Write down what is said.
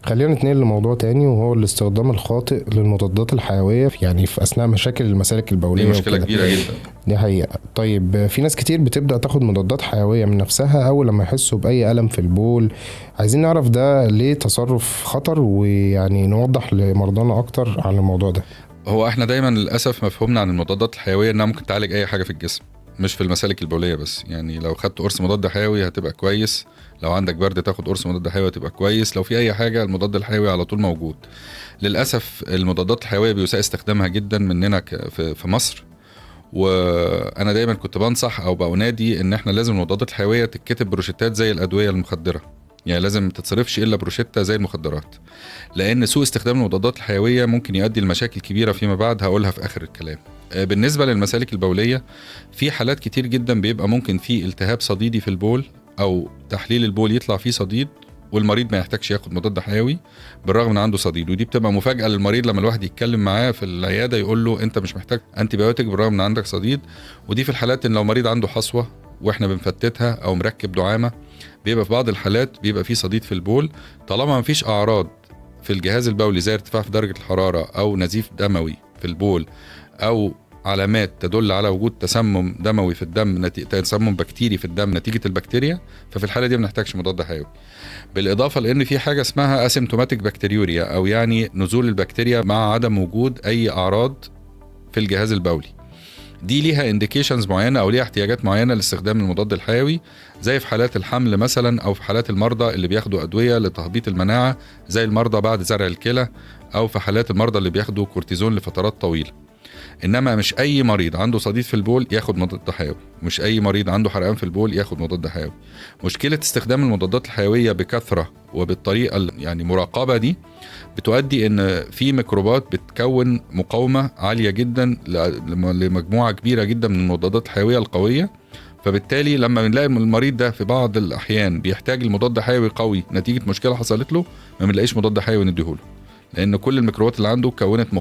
خلينا نتنقل لموضوع تاني، وهو الاستخدام الخاطئ للمضادات الحيوية يعني في أثناء مشاكل المسالك دي البولية مشكلة وكده. كبيرة جدا. دي حقيقة. طيب في ناس كتير بتبدأ تاخد مضادات حيوية من نفسها أول لما يحسوا بأي ألم في البول. عايزين نعرف ده ليه تصرف خطر، ويعني نوضح لمرضانا أكتر عن الموضوع ده. هو احنا دايما للأسف مفهومنا عن المضادات الحيوية انها ممكن تعالج اي حاجة في الجسم، مش في المسالك البولية بس. يعني لو خدت قرص مضاد حيوي هتبقى كويس، لو عندك برد تاخد قرص مضاد حيوي هتبقى كويس، لو في اي حاجة المضاد الحيوي على طول موجود. للأسف المضادات الحيوية بيساء استخدامها جدا مننا في مصر. وانا دايما كنت بنصح او بنادي ان احنا لازم المضادات الحيويه تتكتب بروشتات زي الادويه المخدره، يعني لازم ما تتصرفش الا بروشته زي المخدرات، لان سوء استخدام المضادات الحيويه ممكن يؤدي لمشاكل كبيره فيما بعد هقولها في اخر الكلام. بالنسبه للمسالك البوليه، في حالات كتير جدا بيبقى ممكن في التهاب صديدي في البول او تحليل البول يطلع فيه صديد والمريض ما يحتاجش ياخد مضاد حيوي بالرغم ان عنده صديد. ودي بتبقى مفاجاه للمريض لما الواحد يتكلم معاه في العياده يقول له انت مش محتاج انتي بايوتيك بالرغم ان عندك صديد. ودي في الحالات ان لو مريض عنده حصوه واحنا بنفتتها او مركب دعامه، بيبقى في بعض الحالات بيبقى فيه صديد في البول. طالما ما فيش اعراض في الجهاز البولي زي ارتفاع في درجه الحراره او نزيف دموي في البول او علامات تدل على وجود تسمم دموي في الدم تسمم بكتيري في الدم نتيجه البكتيريا، ففي الحاله دي ما بنحتاجش مضاد حيوي. بالاضافه لان في حاجه اسمها اسيمتوماتيك بكتيريوريا او يعني نزول البكتيريا مع عدم وجود اي اعراض في الجهاز البولي. دي ليها انديكيشنز معينه او ليها احتياجات معينه لاستخدام المضاد الحيوي، زي في حالات الحمل مثلا او في حالات المرضى اللي بياخدوا ادويه لتهبيط المناعه زي المرضى بعد زرع الكلى، او في حالات المرضى اللي بياخدوا كورتيزون لفترات طويله. انما مش اي مريض عنده صديد في البول ياخد مضاد حيوي، مش اي مريض عنده حرقان في البول ياخد مضاد حيوي. مشكله استخدام المضادات الحيويه بكثره وبالطريقه يعني مراقبه دي بتؤدي ان في ميكروبات بتكون مقاومه عاليه جدا لمجموعه كبيره جدا من المضادات الحيويه القويه. فبالتالي لما بنلاقي المريض ده في بعض الاحيان بيحتاج المضاد حيوي قوي نتيجه مشكله حصلت له، ما بنلاقيش مضاد حيوي نديهوله، لان كل الميكروبات اللي عنده كونت